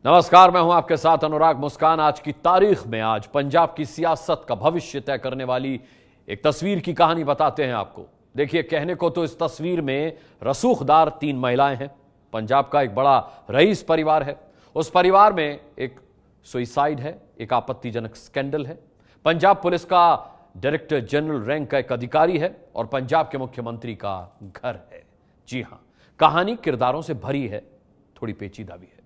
नमस्कार, मैं हूं आपके साथ अनुराग मुस्कान। आज की तारीख में आज पंजाब की सियासत का भविष्य तय करने वाली एक तस्वीर की कहानी बताते हैं आपको। देखिए, कहने को तो इस तस्वीर में रसूखदार 3 महिलाएं हैं। पंजाब का एक बड़ा रईस परिवार है। उस परिवार में एक सुइसाइड है, एक आपत्तिजनक स्कैंडल है। पंजाब पुलिस का डायरेक्टर जनरल रैंक का एक अधिकारी है और पंजाब के मुख्यमंत्री का घर है। जी हां, कहानी किरदारों से भरी है, थोड़ी पेचीदा भी है,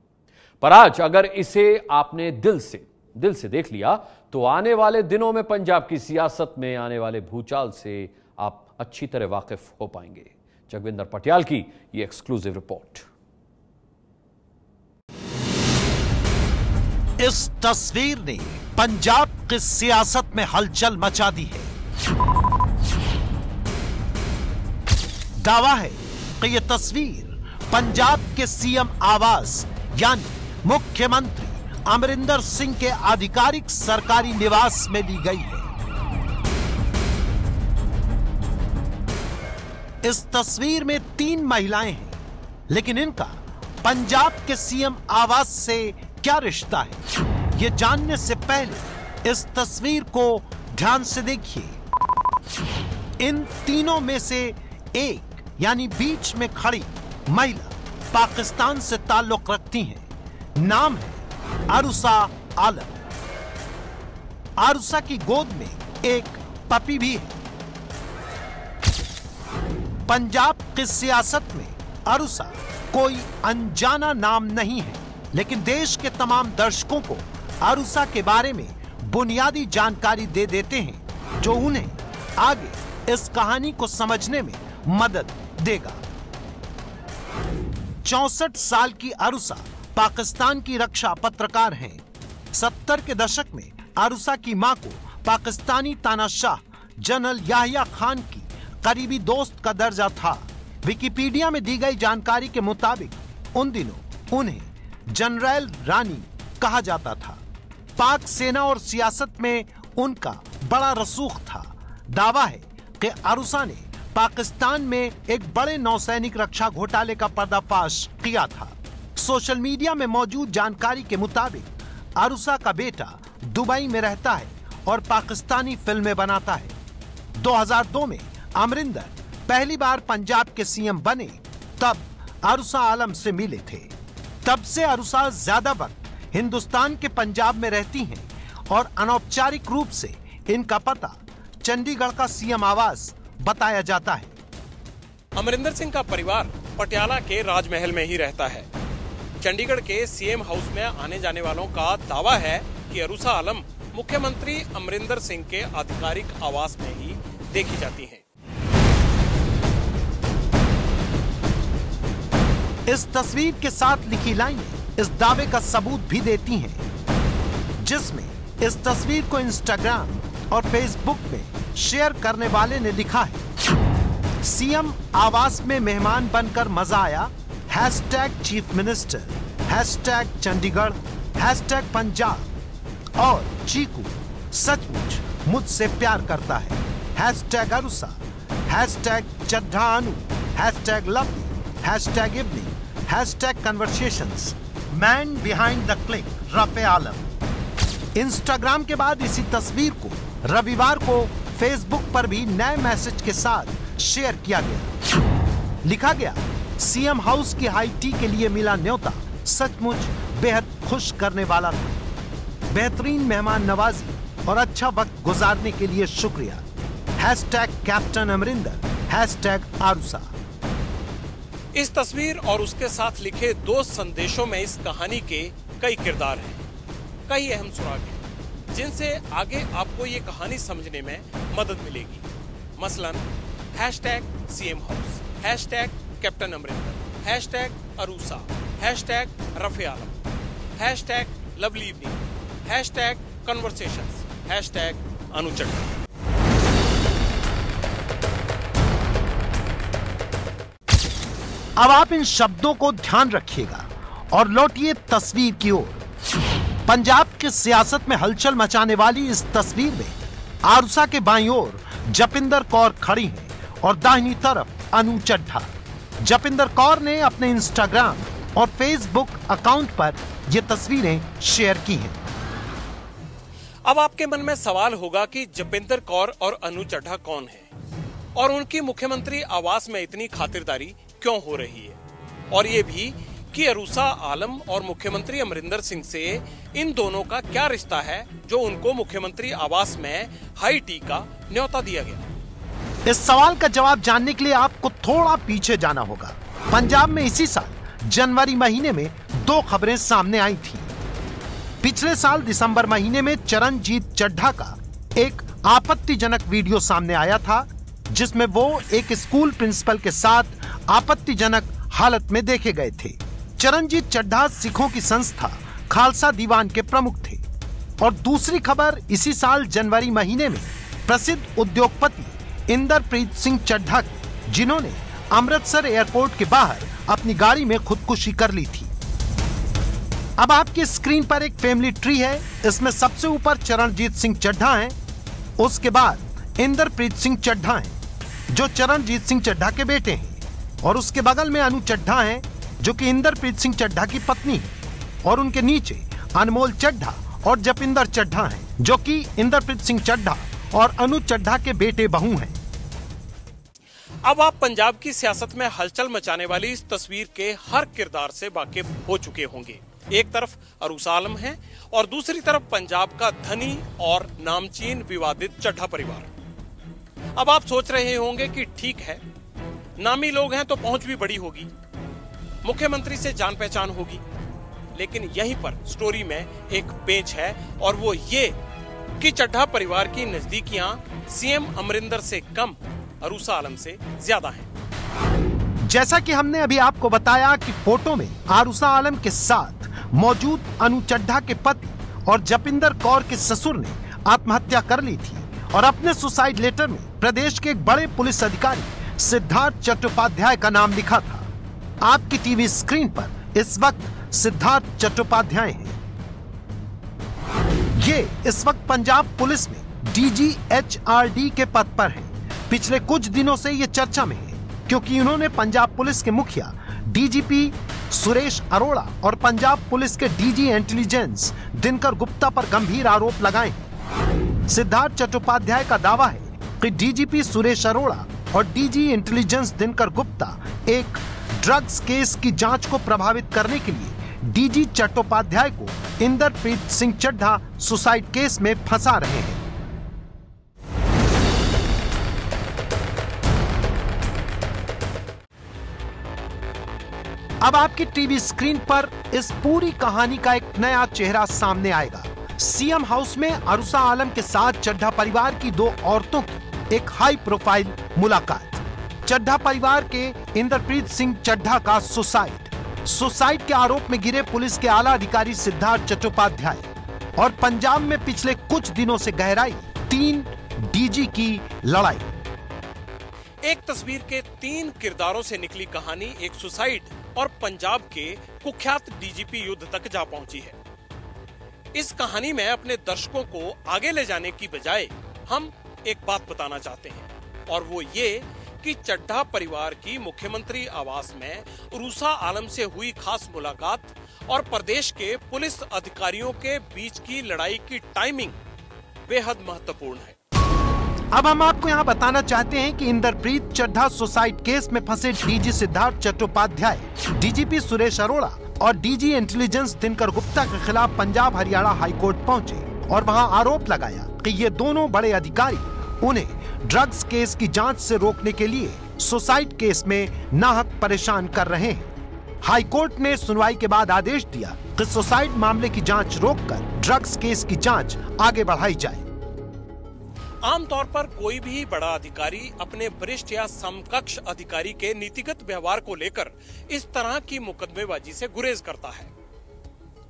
पर आज अगर इसे आपने दिल से देख लिया तो आने वाले दिनों में पंजाब की सियासत में आने वाले भूचाल से आप अच्छी तरह वाकिफ हो पाएंगे। जगविंदर पटियाल की ये एक्सक्लूसिव रिपोर्ट। इस तस्वीर ने पंजाब की सियासत में हलचल मचा दी है। दावा है कि यह तस्वीर पंजाब के सीएम आवास यानी मुख्यमंत्री अमरिंदर सिंह के आधिकारिक सरकारी निवास में ली गई है। इस तस्वीर में 3 महिलाएं हैं, लेकिन इनका पंजाब के सीएम आवास से क्या रिश्ता है, ये जानने से पहले इस तस्वीर को ध्यान से देखिए। इन तीनों में से एक यानी बीच में खड़ी महिला पाकिस्तान से ताल्लुक रखती हैं। नाम है अरुसा आलम। अरुसा की गोद में एक पपी भी है। पंजाब की सियासत में अरुसा कोई अनजाना नाम नहीं है, लेकिन देश के तमाम दर्शकों को अरुसा के बारे में बुनियादी जानकारी दे देते हैं, जो उन्हें आगे इस कहानी को समझने में मदद देगा। 64 साल की अरुसा पाकिस्तान की रक्षा पत्रकार हैं। 70 के दशक में अरुसा की मां को पाकिस्तानी तानाशाह जनरल याहिया खान की करीबी दोस्त का दर्जा था। विकिपीडिया में दी गई जानकारी के मुताबिक उन दिनों उन्हें जनरल रानी कहा जाता था। पाक सेना और सियासत में उनका बड़ा रसूख था। दावा है कि अरुसा ने पाकिस्तान में एक बड़े नौसैनिक रक्षा घोटाले का पर्दाफाश किया था। सोशल मीडिया में मौजूद जानकारी के मुताबिक अरुसा का बेटा दुबई में रहता है और पाकिस्तानी फिल्में बनाता है। 2002 में अमरिंदर पहली बार पंजाब के सीएम बने, तब अरुसा आलम से मिले थे। तब से अरुसा ज्यादा वक्त हिंदुस्तान के पंजाब में रहती हैं और अनौपचारिक रूप से इनका पता चंडीगढ़ का सीएम आवास बताया जाता है। अमरिंदर सिंह का परिवार पटियाला के राजमहल में ही रहता है। चंडीगढ़ के सीएम हाउस में आने जाने वालों का दावा है कि अरुसा आलम मुख्यमंत्री अमरिंदर सिंह के आधिकारिक आवास में ही देखी जाती हैं। इस तस्वीर के साथ लिखी लाइनें इस दावे का सबूत भी देती हैं, जिसमें इस तस्वीर को इंस्टाग्राम और फेसबुक में शेयर करने वाले ने लिखा है, सीएम आवास में मेहमान बनकर मजा आया, #चीफ मिनिस्टर, #चंडीगढ़, #पंजाब और चीकू सचमुच मुझसे प्यार करता है, #अरुसा, #चड्ढानु, #lovely, #evening, #conversations, man behind the click Rafe Alam. Instagram के बाद इसी तस्वीर को रविवार को फेसबुक पर भी नए मैसेज के साथ शेयर किया गया। लिखा गया, सीएम हाउस की हाई टी के लिए मिला न्योता सचमुच बेहद खुश करने वाला था। बेहतरीन मेहमान नवाजी और अच्छा वक्त गुजारने के लिए शुक्रिया, कैप्टन अमरिंदर, अरुसा। इस तस्वीर और उसके साथ लिखे 2 संदेशों में इस कहानी के कई किरदार हैं, कई अहम सुराग हैं, जिनसे आगे आपको ये कहानी समझने में मदद मिलेगी। मसलन #CM house, captain Amarinder, #Aroosa, #Rafe Alam, #lovely evening, #conversations, #अनुचक्र। अब आप इन शब्दों को ध्यान रखिएगा और लौटिए तस्वीर की ओर। पंजाब की सियासत में हलचल मचाने वाली इस तस्वीर में अरुसा के बाईं ओर जपिंदर कौर खड़ी हैं और दाहिनी तरफ अनु चड्ढा। जपिंदर कौर ने अपने इंस्टाग्राम और फेसबुक अकाउंट पर ये तस्वीरें शेयर की हैं। अब आपके मन में सवाल होगा कि जपिंदर कौर और अनु चड्ढा कौन है और उनकी मुख्यमंत्री आवास में इतनी खातिरदारी क्यों हो रही है, और ये भी कि अरूसा आलम और मुख्यमंत्री अमरिंदर सिंह से इन दोनों का क्या रिश्ता है जो उनको मुख्यमंत्री आवास में हाई टी का न्योता दिया गया। इस सवाल का जवाब जानने के लिए आपको थोड़ा पीछे जाना होगा। पंजाब में इसी साल जनवरी महीने में 2 खबरें सामने आई थी। पिछले साल दिसंबर महीने में चरणजीत चड्ढा का एक आपत्तिजनक वीडियो सामने आया था, जिसमें वो एक स्कूल प्रिंसिपल के साथ आपत्तिजनक हालत में देखे गए थे। चरणजीत चड्ढा सिखों की संस्था खालसा दीवान के प्रमुख थे। और दूसरी खबर इसी साल जनवरी महीने में प्रसिद्ध उद्योगपति इंदरप्रीत सिंह चड्ढा की, जिन्होंने अमृतसर एयरपोर्ट के बाहर अपनी गाड़ी में खुदकुशी कर ली थी। अब आपकी स्क्रीन पर एक फैमिली ट्री है। इसमें सबसे ऊपर चरणजीत सिंह चड्ढा हैं, उसके बाद इंदरप्रीत सिंह चड्ढा हैं जो चरणजीत सिंह चड्ढा के बेटे हैं, और उसके बगल में अनु चड्ढा हैं जो कि इंदरप्रीत सिंह चड्ढा की पत्नी है, और उनके नीचे अनमोल चड्ढा और जपिंदर चड्ढा हैं जो कि इंदरप्रीत सिंह चड्ढा और अनु चड्ढा के बेटे बहू हैं। अब आप पंजाब की सियासत में हलचल मचाने वाली इस तस्वीर के हर किरदार से वाकिफ हो चुके होंगे। एक तरफ अरूसा आलम है और दूसरी तरफ पंजाब का धनी और नामचीन विवादित चड्ढा परिवार। अब आप सोच रहे होंगे कि ठीक है, नामी लोग हैं तो पहुंच भी बड़ी होगी, मुख्यमंत्री से जान पहचान होगी, लेकिन यहीं पर स्टोरी में एक पेच है, और वो ये कि चड्ढा परिवार की नजदीकियां सीएम अमरिंदर से कम अरूसा आलम से ज्यादा हैं। जैसा कि हमने अभी आपको बताया कि फोटो में अरूसा आलम के साथ मौजूद अनु चड्ढा के पति और जपिंदर कौर के ससुर ने आत्महत्या कर ली थी, और अपने सुसाइड लेटर में प्रदेश के एक बड़े पुलिस अधिकारी सिद्धार्थ चट्टोपाध्याय का नाम लिखा था। आपकी टीवी स्क्रीन पर इस वक्त सिद्धार्थ चट्टोपाध्याय हैं। ये इस वक्त पंजाब पुलिस में DGHRD के पद पर हैं। पिछले कुछ दिनों से ये चर्चा में है क्योंकि उन्होंने पंजाब पुलिस के मुखिया DGP सुरेश अरोड़ा और पंजाब पुलिस के DG इंटेलिजेंस दिनकर गुप्ता पर गंभीर आरोप लगाए हैं। सिद्धार्थ चट्टोपाध्याय का दावा है कि DGP सुरेश अरोड़ा और DG इंटेलिजेंस दिनकर गुप्ता एक ड्रग्स केस की जांच को प्रभावित करने के लिए DG चट्टोपाध्याय को इंदरप्रीत सिंह चड्ढा सुसाइड केस में फंसा रहे हैं। अब आपकी टीवी स्क्रीन पर इस पूरी कहानी का एक नया चेहरा सामने आएगा। सीएम हाउस में अरूसा आलम के साथ चड्ढा परिवार की 2 औरतों की एक हाई प्रोफाइल मुलाकात। चड्ढा परिवार के इंदरप्रीत सिंह चड्ढा का सुसाइड के आरोप में गिरे पुलिस के आला अधिकारी सिद्धार्थ चट्टोपाध्याय, और पंजाब में पिछले कुछ दिनों से गहराई 3 DG की लड़ाई। एक तस्वीर के 3 किरदारों से निकली कहानी एक सुसाइड और पंजाब के कुख्यात DGP युद्ध तक जा पहुंची है। इस कहानी में अपने दर्शकों को आगे ले जाने की बजाय हम एक बात बताना चाहते हैं, और वो ये कि चड्ढा परिवार की मुख्यमंत्री आवास में अरूसा आलम से हुई खास मुलाकात और प्रदेश के पुलिस अधिकारियों के बीच की लड़ाई की टाइमिंग बेहद महत्वपूर्ण है। अब हम आपको यहाँ बताना चाहते हैं कि इंदरप्रीत चड्ढा सुसाइड केस में फंसे DG सिद्धार्थ चट्टोपाध्याय, DGP सुरेश अरोड़ा और DG इंटेलिजेंस दिनकर गुप्ता के खिलाफ पंजाब हरियाणा हाईकोर्ट पहुंचे और वहां आरोप लगाया कि ये दोनों बड़े अधिकारी उन्हें ड्रग्स केस की जांच से रोकने के लिए सुसाइड केस में नाहक परेशान कर रहे हैं। हाईकोर्ट ने सुनवाई के बाद आदेश दिया कि सुसाइड मामले की जांच रोककर ड्रग्स केस की जांच आगे बढ़ाई जाए। आमतौर पर कोई भी बड़ा अधिकारी अपने वरिष्ठ या समकक्ष अधिकारी के नीतिगत व्यवहार को लेकर इस तरह की मुकदमेबाजी से गुरेज करता है।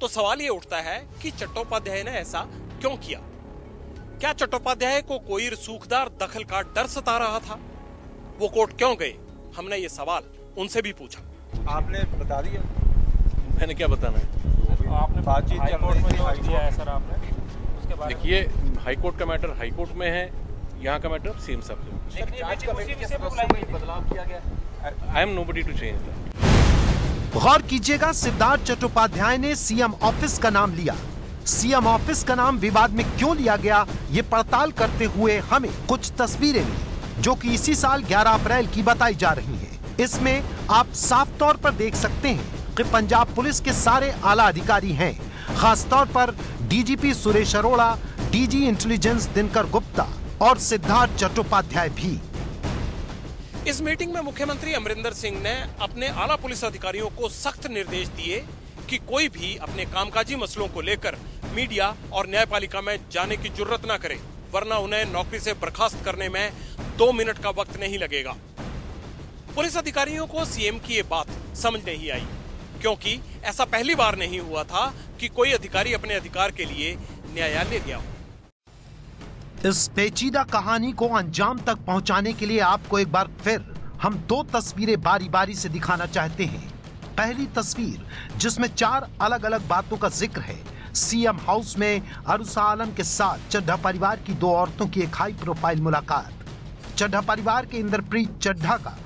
तो सवाल ये उठता है कि चट्टोपाध्याय ने ऐसा क्यों किया? क्या चट्टोपाध्याय को कोई रसूखदार दखल का डर सता रहा था? वो कोर्ट क्यों गए? हमने ये सवाल उनसे भी पूछा। आपने बता दिया? मैंने क्या बताना है? आपने बातचीत चल रही है सर, आपने उसके बारे में देखिए, हाईकोर्ट का मैटर हाईकोर्ट में है, यहाँ का मैटर सेम सब्जेक्ट। बदलाव किया गया। I am nobody to change that. गौर कीजिएगा, सिद्धार्थ चट्टोपाध्याय ने सीएम ऑफिस का नाम लिया। सीएम ऑफिस का नाम विवाद में क्यों लिया गया, ये पड़ताल करते हुए हमें कुछ तस्वीरें मिली जो कि इसी साल 11 अप्रैल की बताई जा रही हैं। इसमें आप साफ तौर पर देख सकते हैं कि पंजाब पुलिस के सारे आला अधिकारी हैं, खासतौर पर DGP Suresh Arora, DG intelligence Dinkar Gupta और सिद्धार्थ चट्टोपाध्याय भी। इस मीटिंग में मुख्यमंत्री अमरिंदर सिंह ने अपने आला पुलिस अधिकारियों को सख्त निर्देश दिए कि कोई भी अपने कामकाजी मसलों को लेकर मीडिया और न्यायपालिका में जाने की जुर्रत न करे, वरना उन्हें नौकरी से बर्खास्त करने में 2 मिनट का वक्त नहीं लगेगा। पुलिस अधिकारियों को सीएम की ये बात समझ नहीं आई, क्योंकि ऐसा पहली बार नहीं हुआ था कि कोई अधिकारी अपने अधिकार के लिए न्यायालय गया हो। इस पेचीदा कहानी को अंजाम तक पहुंचाने के लिए आपको एक बार फिर हम 2 तस्वीरें बारी बारी से दिखाना चाहते हैं। पहली तस्वीर, जिसमें 4 अलग अलग बातों का जिक्र है। सीएम हाउस में अरुसा आलम के साथ चड्ढा परिवार की 2 औरतों की एक हाई प्रोफाइल मुलाकात। चड्ढा परिवार के इंद्रप्रीत चड्ढा का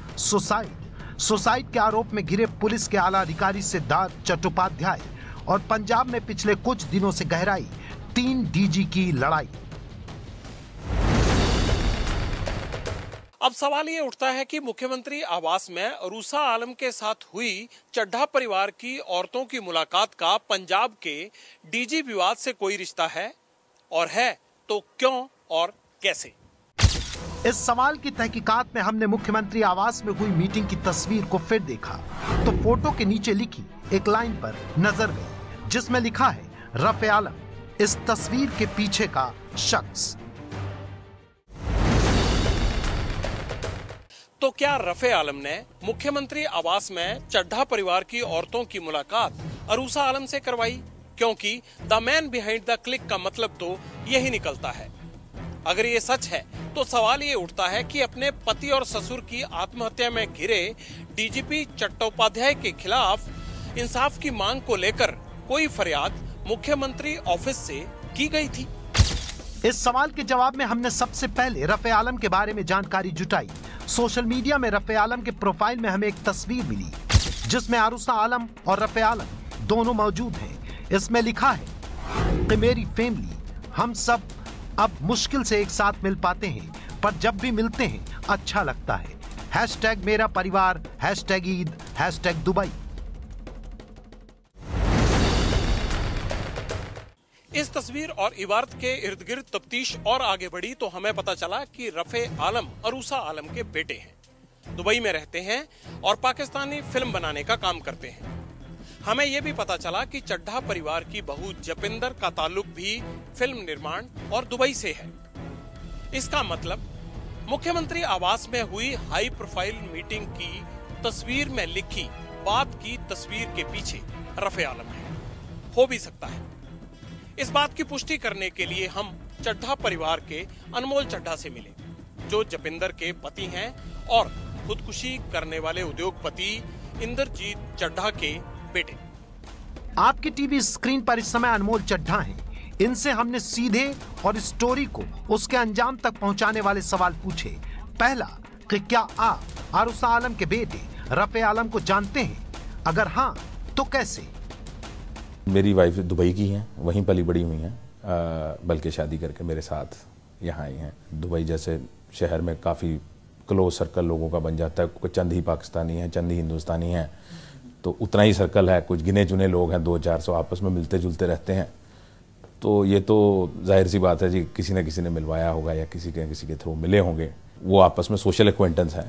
सुसाइड के आरोप में घिरे पुलिस के आला अधिकारी सिद्धार्थ चट्टोपाध्याय और पंजाब में पिछले कुछ दिनों से गहराई 3 डीजी की लड़ाई। अब सवाल ये उठता है कि मुख्यमंत्री आवास में अरूसा आलम के साथ हुई चड्ढा परिवार की औरतों की मुलाकात का पंजाब के डीजी विवाद से कोई रिश्ता है, और है तो क्यों और कैसे? इस सवाल की तहकीकात में हमने मुख्यमंत्री आवास में हुई मीटिंग की तस्वीर को फिर देखा तो फोटो के नीचे लिखी एक लाइन पर नजर गई, जिसमें लिखा है रफे आलम, इस तस्वीर के पीछे का शख्स। तो क्या रफे आलम ने मुख्यमंत्री आवास में चड्ढा परिवार की औरतों की मुलाकात अरूसा आलम से करवाई? क्योंकि the man behind the click का मतलब तो यही निकलता है। अगर ये सच है तो सवाल ये उठता है कि अपने पति और ससुर की आत्महत्या में घिरे डीजीपी चट्टोपाध्याय के खिलाफ इंसाफ की मांग को लेकर कोई फरियाद मुख्यमंत्री ऑफिस से की गई थी? इस सवाल के जवाब में हमने सबसे पहले रफे आलम के बारे में जानकारी जुटाई। सोशल मीडिया में रफे आलम के प्रोफाइल में हमें एक तस्वीर मिली जिसमें अरुसा आलम और रफे आलम दोनों मौजूद हैं। इसमें लिखा है कि मेरी फैमिली, हम सब अब मुश्किल से एक साथ मिल पाते हैं, पर जब भी मिलते हैं अच्छा लगता है। हैशटैग मेरा परिवार, हैशटैग ईद, हैशटैग दुबई। इस तस्वीर और इबारत के इर्द गिर्द तफ्तीश और आगे बढ़ी तो हमें पता चला कि रफे आलम अरूसा आलम के बेटे हैं, दुबई में रहते हैं और पाकिस्तानी फिल्म बनाने का काम करते हैं। हमें यह भी पता चला कि चड्ढा परिवार की बहू जपिंदर का ताल्लुक भी फिल्म निर्माण और दुबई से है। इसका मतलब मुख्यमंत्री आवास में हुई हाई प्रोफाइल मीटिंग की तस्वीर में लिखी बात की तस्वीर के पीछे रफे आलम है। हो भी सकता है। इस बात की पुष्टि करने के लिए हम चड्ढा परिवार के अनमोल चड्ढा से मिले, जो जपिंदर के पति हैं और खुदकुशी करने वाले उद्योगपति इंद्रजीत चड्ढा के बेटे। आपकी टीवी स्क्रीन पर इस समय अनमोल चड्ढा हैं। इनसे हमने सीधे और स्टोरी को उसके अंजाम तक पहुंचाने वाले सवाल पूछे। पहला, कि क्या आप अरूसा आलम के बेटे रफे आलम को जानते हैं? अगर हाँ तो कैसे? मेरी वाइफ दुबई की हैं, वहीं पली बड़ी हुई हैं, बल्कि शादी करके मेरे साथ यहाँ आई हैं। दुबई जैसे शहर में काफ़ी क्लोज सर्कल लोगों का बन जाता है। कुछ चंद ही पाकिस्तानी हैं, चंद ही हिंदुस्तानी हैं, तो उतना ही सर्कल है। कुछ गिने चुने लोग हैं, 200-400 आपस में मिलते जुलते रहते हैं। तो ये तो जाहिर सी बात है जी, किसी न किसी ने मिलवाया होगा या किसी के थ्रू मिले होंगे। वो आपस में सोशल एक्वेंटेंस है,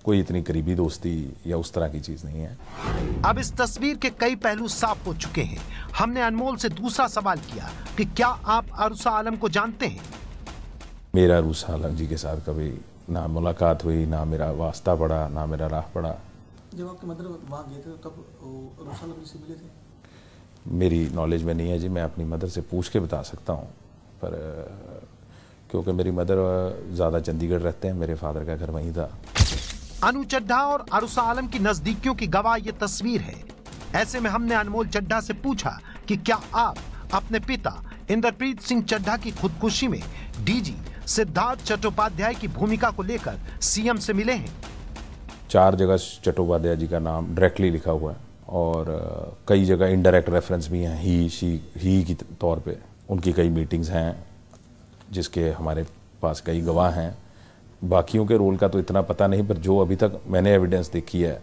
कोई इतनी करीबी दोस्ती या उस तरह की चीज नहीं है। अब इस तस्वीर के कई पहलू साफ हो चुके हैं। हमने अनमोल से दूसरा सवाल किया कि क्या आप अरूसा आलम को जानते हैं? मेरा अरूसा आलम जी के साथ कभी ना मुलाकात हुई, ना मेरा वास्ता पड़ा, ना मेरा राह पड़ा। जब आपके मदर वहाँ गए थे तब अरूसा आलम से मिले थे? मेरी नॉलेज में नहीं है जी, मैं अपनी मदर से पूछ के बता सकता हूँ, पर क्योंकि मेरी मदर ज़्यादा चंडीगढ़ रहते हैं, मेरे फादर का घर वहीं था। अनु चड्ढा और अरूसा आलम की नजदीकियों की गवाह ये तस्वीर है। ऐसे में हमने अनमोल चड्ढा से पूछा कि क्या आप अपने पिता इंद्रप्रीत सिंह चड्ढा की खुदकुशी में डीजी सिद्धार्थ चट्टोपाध्याय की भूमिका को लेकर सीएम से मिले हैं? 4 जगह चट्टोपाध्याय जी का नाम डायरेक्टली लिखा हुआ है और कई जगह इनडायरेक्ट रेफरेंस भी हैं, ही की तौर पे उनकी कई मीटिंग्स हैं जिसके हमारे पास कई गवाह हैं। बाकियों के रोल का तो इतना पता नहीं, पर जो अभी तक मैंने एविडेंस देखी है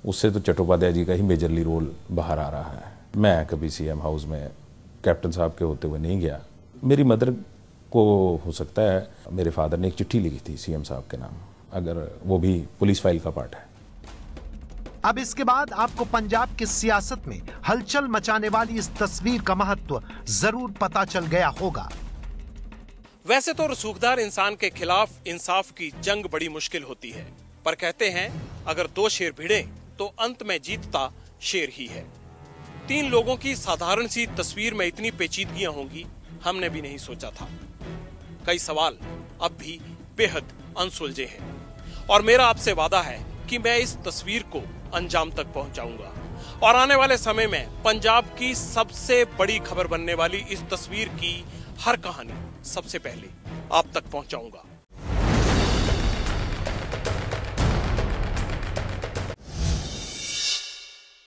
उससे तो चट्टोपाध्याय जी का ही मेजरली रोल बाहर आ रहा है। मैं कभी सीएम हाउस में कैप्टन साहब के होते हुए नहीं गया। मेरी मदर को हो सकता है मेरे फादर ने एक चिट्ठी लिखी थी सीएम साहब के नाम, अगर वो भी पुलिस फाइल का पार्ट है। अब इसके बाद आपको पंजाब की सियासत में हलचल मचाने वाली इस तस्वीर का महत्व जरूर पता चल गया होगा। वैसे तो रसूखदार इंसान के खिलाफ इंसाफ की जंग बड़ी मुश्किल होती है, पर कहते हैं अगर 2 शेर भिड़े तो अंत में जीतता शेर ही है। 3 लोगों की साधारण सी तस्वीर में इतनी पेचीदगियां होंगी हमने भी नहीं सोचा था। कई सवाल अब भी बेहद अनसुलझे हैं और मेरा आपसे वादा है कि मैं इस तस्वीर को अंजाम तक पहुंचाऊंगा और आने वाले समय में पंजाब की सबसे बड़ी खबर बनने वाली इस तस्वीर की हर कहानी सबसे पहले आप तक पहुंचाऊंगा।